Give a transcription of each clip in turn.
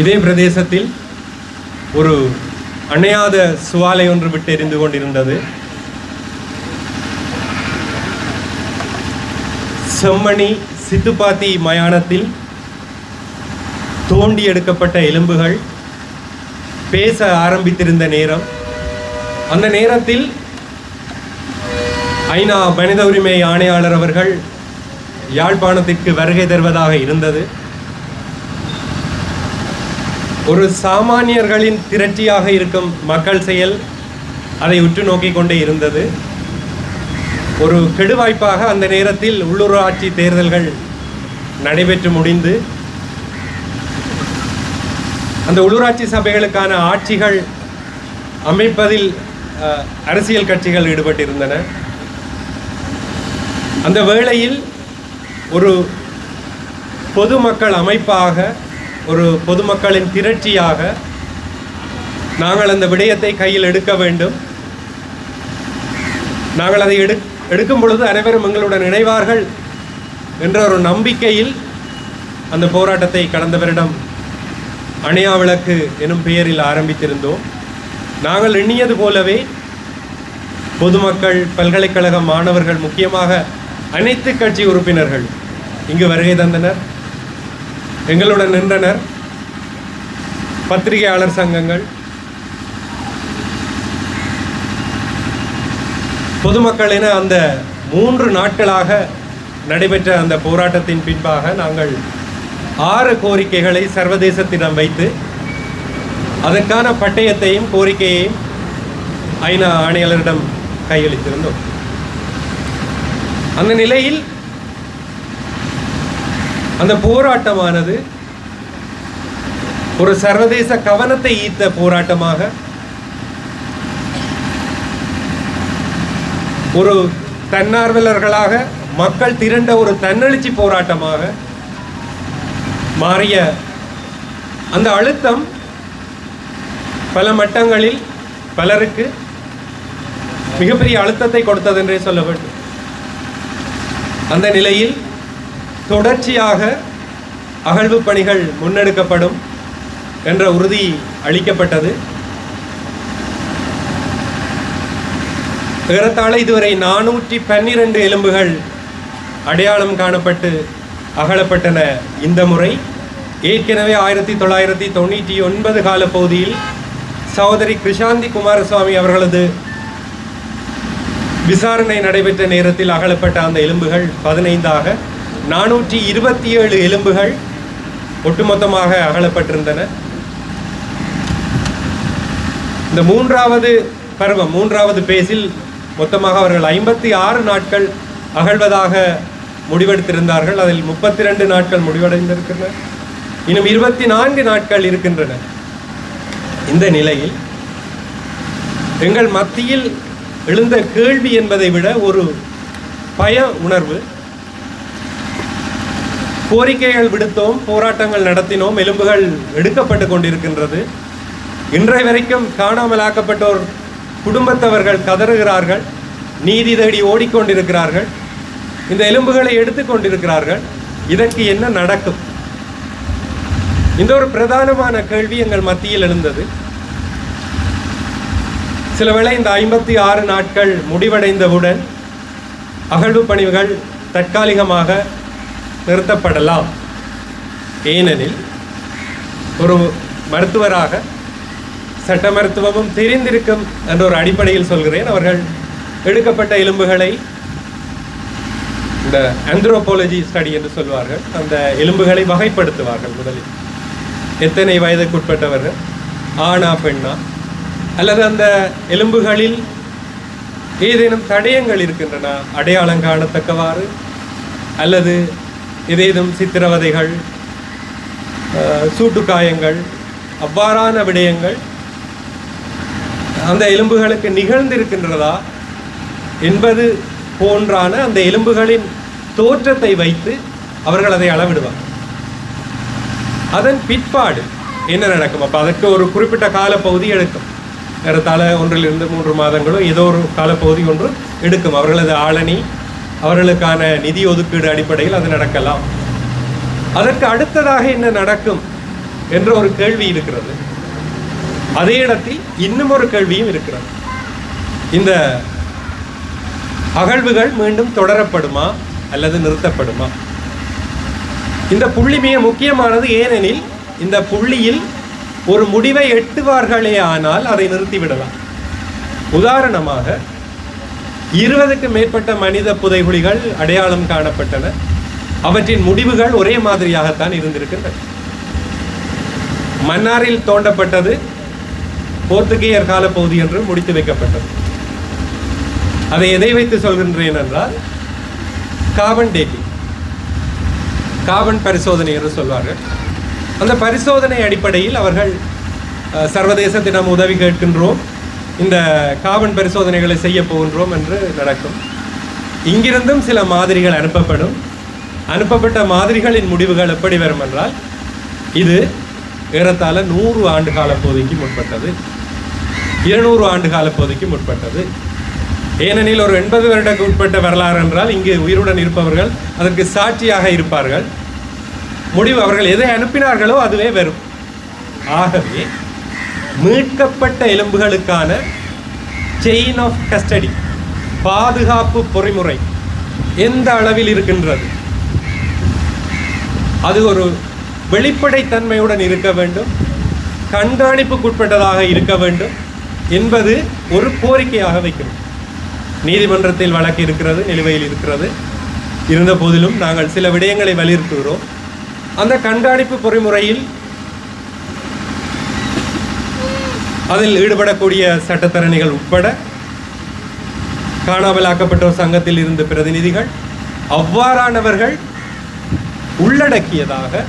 இதே பிரதேசத்தில் ஒரு அணையாத சுவாலை ஒன்று விட்டு எரிந்து கொண்டிருந்தது. செம்மணி சித்துப்பாத்தி மயானத்தில் தோண்டி எடுக்கப்பட்ட எலும்புகள் பேச ஆரம்பித்திருந்த நேரம், அந்த நேரத்தில் ஐநா மனித உரிமை ஆணையாளர் அவர்கள் யாழ்ப்பாணத்திற்கு வருகை தருவதாக இருந்தது. ஒரு சாமானியர்களின் திரட்சியாக இருக்கும் மக்கள் செயல் அதை உற்று நோக்கி கொண்டே இருந்தது. ஒரு கெடுவாய்ப்பாக அந்த நேரத்தில் உள்ளூராட்சி தேர்தல்கள் நடைபெற்று முடிந்து அந்த உள்ளூராட்சி சபைகளுக்கான ஆட்சிகள் அமைப்பதில் அரசியல் கட்சிகள் ஈடுபட்டிருந்தன. அந்த வேளையில் ஒரு பொதுமக்கள் அமைப்பாக, ஒரு பொதுமக்களின் திரட்சியாக நாங்கள் அந்த விடயத்தை கையில் எடுக்க வேண்டும். நாங்கள் அதை எடுக்கும் பொழுது அனைவரும் எங்களுடன் இணைவார்கள் என்ற ஒரு நம்பிக்கையில் அந்த போராட்டத்தை கடந்த வருடம் அணையா விளக்கு எனும் பெயரில் ஆரம்பித்திருந்தோம். நாங்கள் எண்ணியது போலவே பொதுமக்கள், பல்கலைக்கழக மாணவர்கள், முக்கியமாக அனைத்து கட்சி உறுப்பினர்கள் இங்கு வருகை தந்தனர், எங்களுடன் நின்றனர். பத்திரிகையாளர் சங்கங்கள், பொதுமக்கள் என அந்த 3 நாட்களாக நடைபெற்ற அந்த போராட்டத்தின் பின்பாக நாங்கள் 6 கோரிக்கைகளை சர்வதேசத்திடம் வைத்து அதற்கான பட்டயத்தையும் கோரிக்கையையும் ஐநா ஆணையாளரிடம் கையளித்திருந்தோம். அந்த நிலையில் அந்த போராட்டமானது ஒரு சர்வதேச கவனத்தை ஈர்த்த போராட்டமாக, ஒரு தன்னார்வலர்களாக மக்கள் திரண்ட ஒரு தன்னெழுச்சி போராட்டமாக மாறிய அந்த அழுத்தம் பல மட்டங்களில் பலருக்கு மிகப்பெரிய அழுத்தத்தை கொடுத்தது என்றே சொல்ல வேண்டும். அந்த நிலையில் தொடர்ச்சியாக அகழ்வு பணிகள் முன்னெடுக்கப்படும் என்ற உறுதி அளிக்கப்பட்டது. ஏறத்தாழ இதுவரை 412 எலும்புகள் அடையாளம் காணப்பட்டு அகழப்பட்டன. இந்த முறை ஏற்கனவே 1999 காலப்பகுதியில் சகோதரி கிருஷாந்தி குமாரசுவாமி அவர்களது விசாரணை நடைபெற்ற நேரத்தில் அகழப்பட்ட அந்த எலும்புகள் 15ஆக 427 எலும்புகள் ஒட்டுமொத்தமாக அகழப்பட்டிருந்தன. இந்த 3வது பருவம், 3வது பேஸில் மொத்தமாக அவர்கள் 56 நாட்கள் அகழ்வதாக முடிவெடுத்திருந்தார்கள். அதில் 32 நாட்கள் முடிவடைந்திருக்கின்றன. இன்னும் 24 நாட்கள் இருக்கின்றன. இந்த நிலையில் எங்கள் மத்தியில் எழுந்த கேள்வி என்பதை விட ஒரு பய உணர்வு. கோரிக்கைகள் விடுத்தோம், போராட்டங்கள் நடத்தினோம், எலும்புகள் எடுக்கப்பட்டு கொண்டிருக்கின்றது. இன்றைய வரைக்கும் காணாமலாக்கப்பட்டோர் குடும்பத்தவர்கள் கதறுகிறார்கள், நீதி தேடி ஓடிக்கொண்டிருக்கிறார்கள், இந்த எலும்புகளை எடுத்துக்கொண்டிருக்கிறார்கள். இதற்கு என்ன நடக்கும்? இந்த ஒரு பிரதானமான கேள்வி எங்கள் மத்தியில் எழுந்தது. சில வேளை இந்த 56 நாட்கள் முடிவடைந்தவுடன் அகழ்வு பணிகள் தற்காலிகமாக நிறுத்தப்படலாம். ஏனெனில் ஒரு மருத்துவராக சட்ட மருத்துவமும் தெரிந்திருக்கும் என்ற ஒரு அடிப்படையில் சொல்கிறேன். அவர்கள் எடுக்கப்பட்ட எலும்புகளை இந்த ஆந்த்ரோபாலஜி ஸ்டடி என்று சொல்வார்கள், அந்த எலும்புகளை வகைப்படுத்துவார்கள். முதலில் எத்தனை வயதுக்குட்பட்டவர்கள், ஆணா பெண்ணா, அல்லது அந்த எலும்புகளில் ஏதேனும் தடயங்கள் இருக்கின்றன அடையாளம் காணத்தக்கவாறு, அல்லது ஏதேனும் சித்திரவதைகள், சூட்டுக்காயங்கள், அவ்வாறான விடயங்கள் அந்த எலும்புகளுக்கு நிகழ்ந்திருக்கின்றதா என்பது போன்றான அந்த எலும்புகளின் தோற்றத்தை வைத்து அவர்கள் அதை அளவிடுவார். அதன் பிற்பாடு என்ன நடக்கும்? அப்போ அதற்கு ஒரு குறிப்பிட்ட காலப்பகுதி எடுக்கும். ஏறத்தாழ 1 to 3 மாதங்களோ ஏதோ ஒரு காலப்பகுதி ஒன்று எடுக்கும். அவர்களது ஆளணி, அவர்களுக்கான நிதி ஒதுக்கீடு அடிப்படையில் அது நடக்கலாம். அதற்கு அடுத்ததாக என்ன நடக்கும் என்ற ஒரு கேள்வி இருக்கிறது. அதே இடத்தில் இன்னும் ஒரு கேள்வியும் இருக்கிறது. இந்த அகழ்வுகள் மீண்டும் தொடரப்படுமா அல்லது நிறுத்தப்படுமா? இந்த புள்ளி மிக முக்கியமானது. ஏனெனில் இந்த புள்ளியில் ஒரு முடிவை எட்டுவார்களே ஆனால் அதை நிறுத்திவிடலாம். உதாரணமாக 20க்கு மேற்பட்ட மனித புதைகுழிகள் அடையாளம் காணப்பட்டன. அவற்றின் முடிவுகள் ஒரே மாதிரியாகத்தான் இருந்திருக்கின்றன. மன்னாரில் தோண்டப்பட்டது போர்த்துகேயர் காலப்பகுதி என்று முடித்து வைக்கப்பட்டது. அதை எதை வைத்து சொல்கின்றேன் என்றால் கார்பன் டேட்டிங், கார்பன் பரிசோதனை என்று சொல்வார்கள். அந்த பரிசோதனை அடிப்படையில் அவர்கள் சர்வதேசத்திடம் உதவி கேட்கின்றோம், இந்த கார்பன் பரிசோதனைகளை செய்ய போகின்றோம் என்று நடக்கும். இங்கிருந்தும் சில மாதிரிகள் அனுப்பப்படும். அனுப்பப்பட்ட மாதிரிகளின் முடிவுகள் எப்படி வரும் என்றால் இது ஏறத்தாழ 100 ஆண்டு கால பகுதிக்கு முற்பட்டது, 200 ஆண்டு கால பகுதிக்கு முற்பட்டது. ஏனெனில் ஒரு 80 வருடத்துக்கு உட்பட்ட வரலாறு என்றால் இங்கு உயிருடன் இருப்பவர்கள் அதற்கு சாட்சியாக இருப்பார்கள். முடிவு அவர்கள் எதை அனுப்பினார்களோ அதுவே வரும். ஆகவே மீட்கப்பட்ட எலும்புகளுக்கான செயின் ஆஃப் கஸ்டடி, பாதுகாப்பு பொறிமுறை எந்த அளவில் இருக்கின்றது, அது ஒரு வெளிப்படைத்தன்மையுடன் இருக்க வேண்டும், கண்காணிப்புக்குட்பட்டதாக இருக்க வேண்டும் என்பது ஒரு கோரிக்கையாக வைக்கிறோம். நீதிமன்றத்தில் வழக்கு இருக்கிறது, நிலுவையில் இருக்கிறது. இருந்த போதிலும் நாங்கள் சில விடயங்களை வலியுறுத்துகிறோம். அந்த கண்காணிப்பு பொறிமுறையில் அதில் ஈடுபடக்கூடிய சட்டத்தரணிகள் உட்பட காணாமலாக்கப்பட்டோர் சங்கத்தில் இருந்து பிரதிநிதிகள் அவ்வாறானவர்கள் உள்ளடக்கியதாக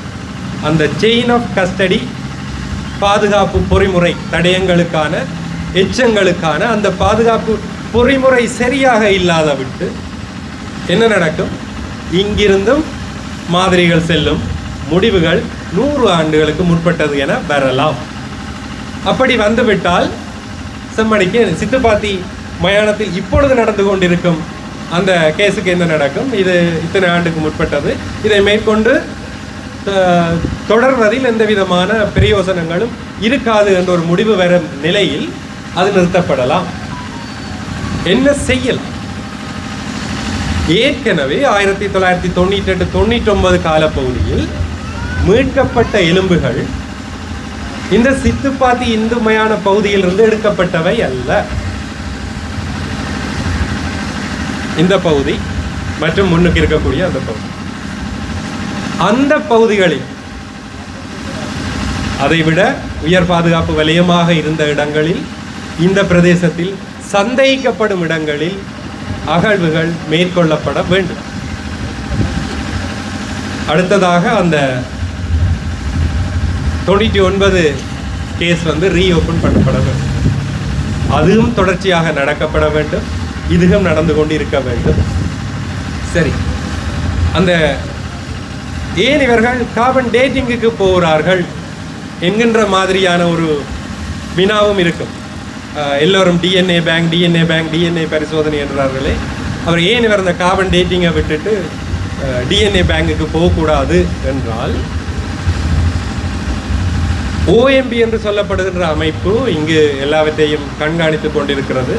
அந்த செயின் ஆஃப் கஸ்டடி, பாதுகாப்பு பொறிமுறை, தடயங்களுக்கான எச்சங்களுக்கான அந்த பாதுகாப்பு பொறிமுறை சரியாக இல்லாத விட்டு என்ன நடக்கும்? இங்கிருந்தும் மாதிரிகள் செல்லும், முடிவுகள் 100 ஆண்டுகளுக்கு முற்பட்டது என வரலாம். அப்படி வந்துவிட்டால் செம்மணிக்கு சித்துப்பாத்தி மயானத்தில் இப்பொழுது நடந்து கொண்டிருக்கும் அந்த கேஸுக்கு என்ன நடக்கும்? இது இத்தனை ஆண்டுக்கு முற்பட்டது, இதை மேற்கொண்டு தொடர்வதில் எந்த விதமான பிரயோசனங்களும் இருக்காது என்ற ஒரு முடிவு வரும் நிலையில் அது நிறுத்தப்படலாம். என்ன செய்யலாம்? ஏற்கனவே 1998-99 காலப்பகுதியில் மீட்கப்பட்ட எலும்புகள் இந்த சித்துப்பாத்தி இந்து மயான பகுதியிலிருந்து எடுக்கப்பட்டவை அல்ல. இந்த பகுதி மற்றும் முன்னுக்கு இருக்கக்கூடிய அந்த பகுதி, அந்த பகுதிகளில் அதைவிட உயர் பாதுகாப்பு வலயமாக இருந்த இடங்களில், இந்த பிரதேசத்தில் சந்தேகிக்கப்படும் இடங்களில் அகழ்வுகள் மேற்கொள்ளப்பட வேண்டும். அடுத்ததாக அந்த 99 கேஸ் ரீஓப்பன் பண்ணப்பட வேண்டும். அதுவும் தொடர்ச்சியாக நடக்கப்பட வேண்டும். இதுவும் நடந்து கொண்டு இருக்க வேண்டும். சரி, அந்த ஏன் இவர்கள் கார்பன் டேட்டிங்குக்கு போகிறார்கள் என்கின்ற மாதிரியான ஒரு வினாவும் இருக்கும். எல்லோரும் டிஎன்ஏ பேங்க் பரிசோதனை என்றார்களே, அவர் ஏன் இவர் அந்த கார்பன் டேட்டிங்கை விட்டுட்டு டிஎன்ஏ பேங்குக்கு போகக்கூடாது என்றால், ஓஎம்பி என்று சொல்லப்படுகின்ற அமைப்பு இங்கு எல்லாவற்றையும் கண்காணித்து கொண்டிருக்கிறது,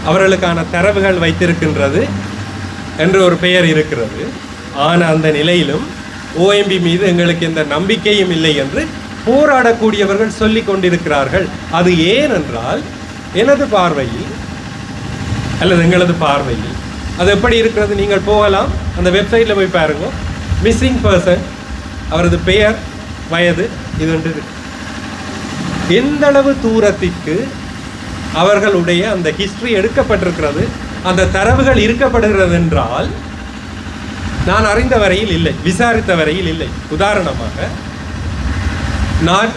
அவர்களுக்கான தரவுகள் வைத்திருக்கின்றது என்று ஒரு பெயர் இருக்கிறது. ஆனால் அந்த நிலையிலும் ஓஎம்பி மீது எங்களுக்கு எந்த நம்பிக்கையும் இல்லை என்று போராடக்கூடியவர்கள் சொல்லி கொண்டிருக்கிறார்கள். அது ஏனென்றால் எனது பார்வையில் அல்லது எங்களது பார்வையில் அது எப்படி இருக்கிறது? நீங்கள் போகலாம், அந்த வெப்சைட்டில் போய் பாருங்க. மிஸ்ஸிங் பர்சன், அவரது பெயர், வயது, இது ஒன்று இருக்கு. எந்த அளவு தூரத்திற்கு அவர்களுடைய அந்த ஹிஸ்டரி எடுக்கப்பட்டிருக்கிறது, அந்த தரவுகள் இருக்கப்படுகிறது என்றால் நான் அறிந்த வரையில் இல்லை, விசாரித்த வரையில் இல்லை. உதாரணமாக நான்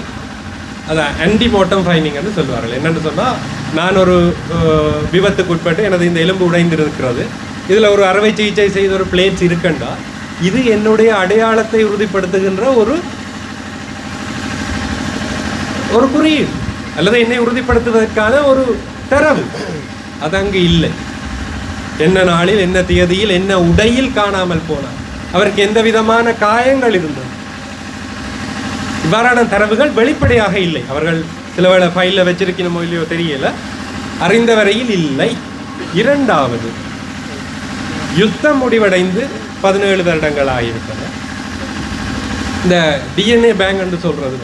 அதை ஆன்டிமோர்டம் ஃபைண்டிங் என்று சொல்வார்கள். என்னென்னு சொன்னால், நான் ஒரு விபத்துக்கு உட்பட்டு எனது இந்த எலும்பு உடைந்திருக்கிறது, இதில் ஒரு அறுவை சிகிச்சை செய்த ஒரு பிளேட்ஸ் இருக்குண்டா, இது என்னுடைய அடையாளத்தை உறுதிப்படுத்துகின்ற ஒரு குறியீடு அல்லது என்னை உறுதிப்படுத்துவதற்கான ஒரு தரவு. அது அங்கு இல்லை. என்ன நாளில், என்ன தேதியில், என்ன உடையில் காணாமல் போனார், அவருக்கு எந்த விதமான காயங்கள் இருந்தது, இவ்வாறான தரவுகள் வெளிப்படையாக இல்லை. அவர்கள் சிலவேளை ஃபைலில் வச்சிருக்கணுமோ இல்லையோ தெரியல, அறிந்த வரையில் இல்லை. இரண்டாவது, யுத்தம் முடிவடைந்து 17 வருடங்கள் ஆகிவிட்டன. இந்த டிஎன்ஏ பேங்க் என்று சொல்றது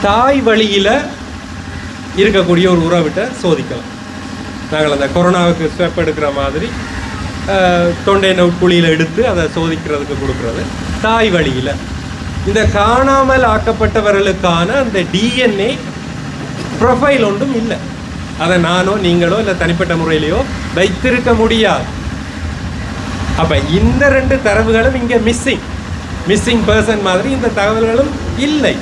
தாய் வழியில் இருக்கக்கூடிய ஒரு உறவிட்ட சோதிக்கலாம். நாங்கள் அந்த கொரோனாவுக்கு ஸ்டெப் எடுக்கிற மாதிரி தொண்டை குழியில் எடுத்து அதை சோதிக்கிறதுக்கு கொடுக்குறது தாய் வழியில். இந்த காணாமல் ஆக்கப்பட்டவர்களுக்கான அந்த டிஎன்ஏ ப்ரொஃபைல் ஒன்றும் இல்லை. அதை நானோ நீங்களோ இல்லை தனிப்பட்ட முறையிலையோ வைத்திருக்க முடியாது. அப்போ இந்த 2 தரவுகளும் இங்கே மிஸ்ஸிங் பர்சன் மாதிரி இந்த தகவல்களும் இல்லை.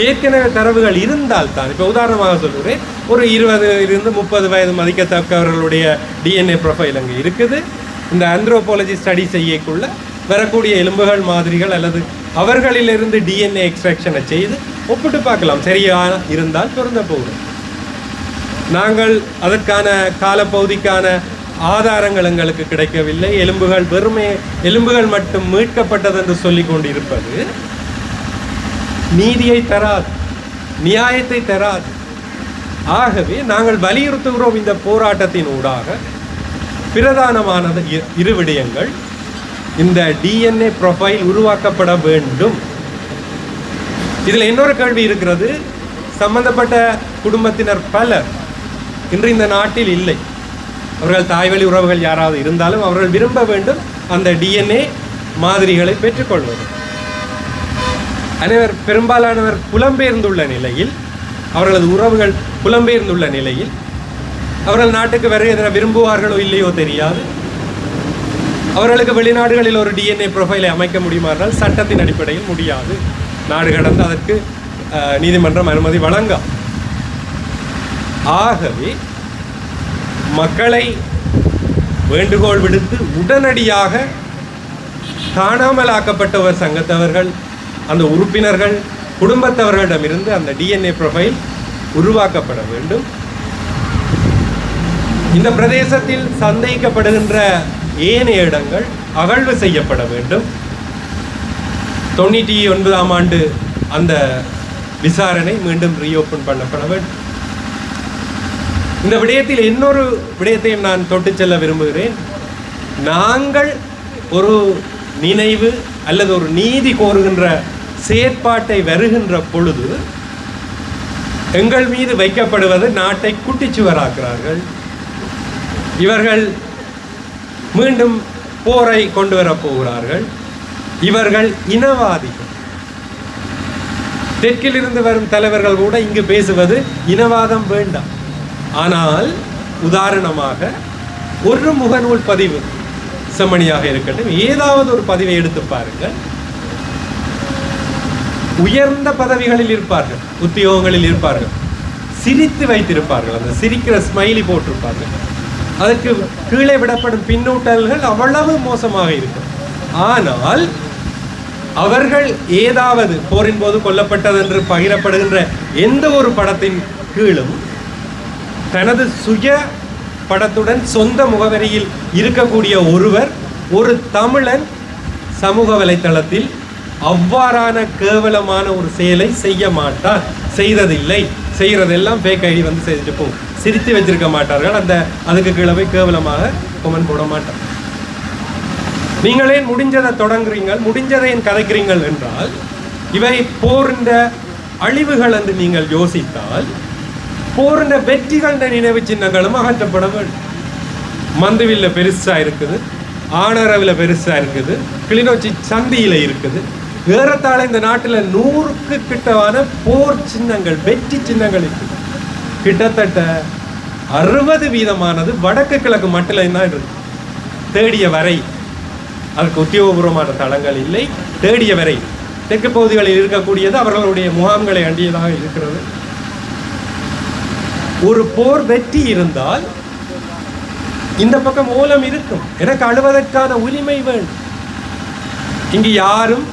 ஏற்கனவே தரவுகள் இருந்தால் தான், இப்போ உதாரணமாக சொல்லுறேன், ஒரு 20-30 வயது மதிக்கத்தக்கவர்களுடைய டிஎன்ஏ ப்ரொஃபைல் அங்கே இருக்குது. இந்த ஆந்த்ரோபாலஜி ஸ்டடி செய்யக்குள்ள வரக்கூடிய எலும்புகள் மாதிரிகள் அல்லது அவர்களிலிருந்து டிஎன்ஏ எக்ஸ்ட்ராக்ஷனை செய்து ஒப்பிட்டு பார்க்கலாம். சரியாக இருந்தால் பொருந்த போகிறோம். நாங்கள் அதற்கான காலப்பகுதிக்கான ஆதாரங்கள் எங்களுக்கு கிடைக்கவில்லை. எலும்புகள் மட்டும் மீட்கப்பட்டது என்று சொல்லிக் கொண்டிருப்பது நீதியை தராது, நியாயத்தை தராது. ஆகவே நாங்கள் வலியுறுத்துகிறோம், இந்த போராட்டத்தின் ஊடாக பிரதானமானது 2 விடயங்கள். இந்த டிஎன்ஏ ப்ரொஃபைல் உருவாக்கப்பட வேண்டும். இதில் இன்னொரு கேள்வி இருக்கிறது. சம்பந்தப்பட்ட குடும்பத்தினர் பலர் இன்று இந்த நாட்டில் இல்லை. அவர்கள் தாய்வழி உறவுகள் யாராவது இருந்தாலும் அவர்கள் விரும்ப வேண்டும் அந்த டிஎன்ஏ மாதிரிகளை பெற்றுக்கொள்வது. அனைவர் பெரும்பாலானவர் புலம்பெயர்ந்துள்ள நிலையில், அவர்களது உறவுகள் புலம்பெயர்ந்துள்ள நிலையில் அவர்கள் நாட்டுக்கு வருகிற விரும்புவார்களோ இல்லையோ தெரியாது. அவர்களுக்கு வெளிநாடுகளில் ஒரு டிஎன்ஏ ப்ரொஃபைலை அமைக்க முடியுமானால் சட்டத்தின் அடிப்படையில் முடியாது. நாடு கடந்து அதற்கு நீதிமன்றம் அனுமதி வழங்கும். ஆகவே மக்களை வேண்டுகோள் விடுத்து உடனடியாக காணாமல் ஆக்கப்பட்டவர் சங்கத்தவர்கள், அந்த உறுப்பினர்கள், குடும்பத்தவர்களிடமிருந்து அந்த டிஎன்ஏ ப்ரொஃபைல் உருவாக்கப்பட வேண்டும். இந்த பிரதேசத்தில் சந்தேகிக்கப்படுகின்ற ஏனைய இடங்கள் அகழ்வு செய்யப்பட வேண்டும். 99ஆம் ஆண்டு அந்த விசாரணை மீண்டும் ரீஓப்பன் பண்ணப்பட வேண்டும். இந்த விடயத்தில் இன்னொரு விடயத்தையும் நான் தொட்டு செல்ல விரும்புகிறேன். நாங்கள் ஒரு நினைவு அல்லது ஒரு நீதி கோருகின்ற செயற்பாட்டை வருகின்ற பொழுது எங்கள் மீது வைக்கப்படுவது நாட்டை குட்டிச்சுவராக்கிறார்கள். இவர்கள் மீண்டும் போரை கொண்டு வரப்போகிறார்கள். இவர்கள் இனவாதிகள். தெற்கிலிருந்து வரும் தலைவர்கள் கூட இங்கு பேசுவது இனவாதம் வேண்டாம். ஆனால் உதாரணமாக ஒரு முகநூல் பதிவு, செம்மணியாக இருக்கட்டும், ஏதாவது ஒரு பதிவை எடுத்து பாருங்கள். உயர்ந்த பதவிகளில் இருப்பார்கள், உத்தியோகங்களில் இருப்பார்கள், சிரித்து வைத்திருப்பார்கள், அந்த சிரிக்கிற ஸ்மைலி போட்டிருப்பார்கள். அதற்கு கீழே விடப்படும் பின்னூட்டல்கள் அவ்வளவு மோசமாக இருக்கும். ஆனால் அவர்கள் ஏதாவது போரின் போது கொல்லப்பட்டது என்று பகிரப்படுகின்ற எந்த ஒரு படத்தின் கீழும் தனது சுய படத்துடன் சொந்த முகவரியில் இருக்கக்கூடிய ஒருவர், ஒரு தமிழன் சமூக வலைத்தளத்தில் அவ்வாறான கேவலமான ஒரு செயலை செய்ய மாட்டார், செய்ததில்லை. செய்கிறதெல்லாம் ஃபேக் ஐடி வந்து செய்துட்டு போகும். சிரித்து வச்சிருக்க மாட்டார்கள். அதுக்கு கீழே போய் கேவலமாக கொமெண்ட் போட மாட்டார். நீங்களே முடிஞ்சதை தொடங்குறீங்கள், முடிஞ்சதை கதைக்கிறீங்கள் என்றால் இவை போரின்ற அழிவுகள் என்று நீங்கள் யோசித்தால் போரின்ற வெற்றிகள நினைவு சின்னங்களும் அகற்றப்பட வேண்டும். மந்துவில்ல பெருசா இருக்குது, ஆனரவில் பெருசா இருக்குது, கிளிநொச்சி சந்தியில இருக்குது. ஏறத்தாழ இந்த நாட்டில் 100க்கு கிட்டவான போர் சின்னங்கள், வெற்றி சின்னங்கள் இருக்குது. கிட்டத்தட்ட 60% வடக்கு கிழக்கு மட்டில் தான் இருக்கு. தேடிய வரை அதற்கு உத்தியோகபூர்வமான தளங்கள் இல்லை. தேடிய வரை தெற்கு பகுதிகளில் இருக்கக்கூடியது அவர்களுடைய முகாம்களை அண்டியதாக இருக்கிறது. ஒரு போர் வெற்றி இருந்தால் இந்த பக்கம் ஓலம் இருக்கும். எனக்கு அழுவதற்கான உரிமை வேண்டும். இங்கு யாரும்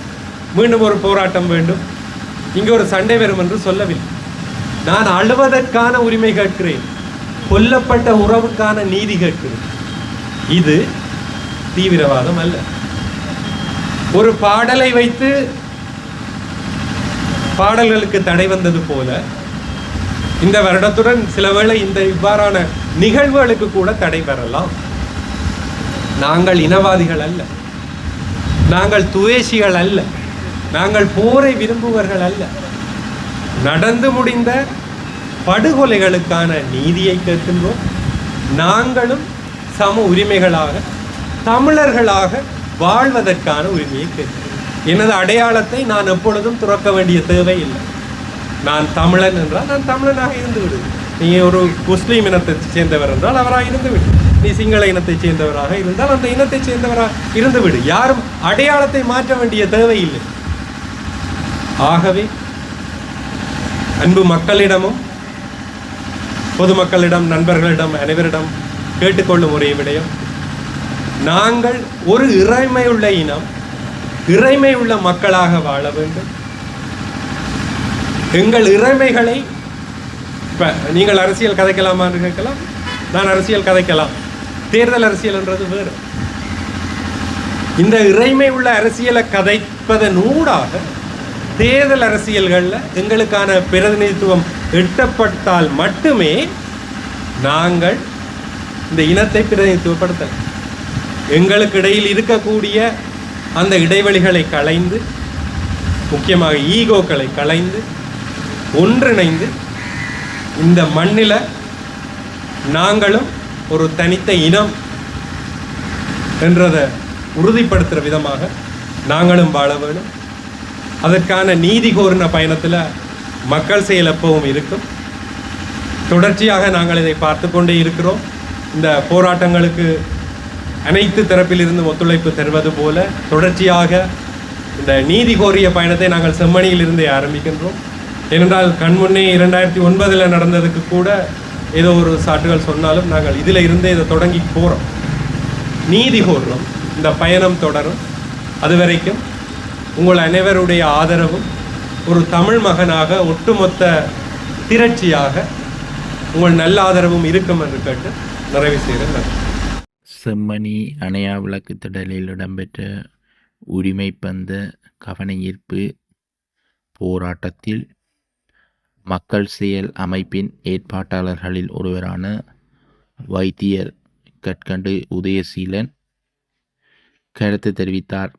மீண்டும் ஒரு போராட்டம் வேண்டும், இங்கு ஒரு சண்டை வரும் என்று சொல்லவில்லை. நான் அழுவதற்கான உரிமை கேட்கிறேன், கொல்லப்பட்ட உறவுக்கான நீதி கேட்கிறேன். இது தீவிரவாதம் அல்ல. ஒரு பாடலை வைத்து பாடல்களுக்கு தடை வந்தது போல இந்த வருடத்துடன் சில வேளை இந்த இவ்வாறான நிகழ்வுகளுக்கு கூட தடை வரலாம். நாங்கள் இனவாதிகள் அல்ல, நாங்கள் துவேஷிகள் அல்ல, நாங்கள் போரை விரும்புவர்கள் அல்ல. நடந்து முடிந்த படுகொலைகளுக்கான நீதியை கேட்கின்றோம். நாங்களும் சம உரிமைகளாக தமிழர்களாக வாழ்வதற்கான உரிமையை கேட்கிறோம். எனது அடையாளத்தை நான் எப்பொழுதும் துறக்க வேண்டிய தேவை இல்லை. நான் தமிழன் என்றால் நான் தமிழனாக இருந்து விடு. நீ ஒரு முஸ்லீம் இனத்தை சேர்ந்தவர் என்றால் அவராக இருந்து விடு. நீ சிங்கள இனத்தை சேர்ந்தவராக இருந்தால் அந்த இனத்தை சேர்ந்தவராக இருந்து விடு. யாரும் அடையாளத்தை மாற்ற வேண்டிய தேவை இல்லை. ஆகவே அன்பு மக்களிடமும் பொதுமக்களிடம், நண்பர்களிடம், அனைவரிடம் கேட்டுக்கொள்ளும் ஒரே விடயம், நாங்கள் ஒரு இறைமையுள்ள இனம், இறைமையுள்ள மக்களாக வாழ வேண்டும். எங்கள் இறைமைகளை இப்போ நீங்கள் அரசியல் கதைக்கலாமா என்று கேட்கலாம். நான் அரசியல் கதைக்கலாம். தேர்தல் அரசியல் என்றது வேறு. இந்த இறைமை உள்ள அரசியலை கதைப்பதன் ஊடாக தேர்தல் அரசியல்களில் எங்களுக்கான பிரதிநிதித்துவம் எட்டப்பட்டால் மட்டுமே நாங்கள் இந்த இனத்தை பிரதிநிதித்துவப்படுத்தலாம். எங்களுக்கு இடையில் இருக்கக்கூடிய அந்த இடைவெளிகளை களைந்து, முக்கியமாக ஈகோக்களை களைந்து ஒன்றிணைந்து இந்த மண்ணில் நாங்களும் ஒரு தனித்த இனம் என்றதை உறுதிப்படுத்துகிற விதமாக நாங்களும் வாழ வேணும். அதற்கான நீதி கோரின பயணத்தில் மக்கள் செயல் எப்பவும் இருக்கும். தொடர்ச்சியாக நாங்கள் இதை பார்த்து கொண்டே இருக்கிறோம். இந்த போராட்டங்களுக்கு அனைத்து தரப்பிலிருந்து ஒத்துழைப்பு தருவது போல தொடர்ச்சியாக இந்த நீதி கோரிய பயணத்தை நாங்கள் செம்மணியிலிருந்தே ஆரம்பிக்கின்றோம். ஏனென்றால் கண்முன்னே 2009 நடந்ததுக்கு கூட ஏதோ ஒரு சாட்டுகள் சொன்னாலும் நாங்கள் இதில் இருந்தே இதை தொடங்கி போகிறோம், நீதி கோர்றோம். இந்த பயணம் தொடரும். அது வரைக்கும் உங்கள் அனைவருடைய ஆதரவும் ஒரு தமிழ் மகனாக ஒட்டுமொத்த திரட்சியாக உங்கள் நல்ல ஆதரவும் இருக்கும் என்று கேட்டு நிறைவு செய்கிறேன். செம்மணி அணையா விளக்கு திடலில் இடம்பெற்ற உரிமை பந்த கவன ஈர்ப்பு போராட்டத்தில் மக்கள் செயல் அமைப்பின் ஏற்பாட்டாளர்களில் ஒருவரான வைத்தியர் கட்கண்டு உதயசீலன் கருத்து தெரிவித்தார்.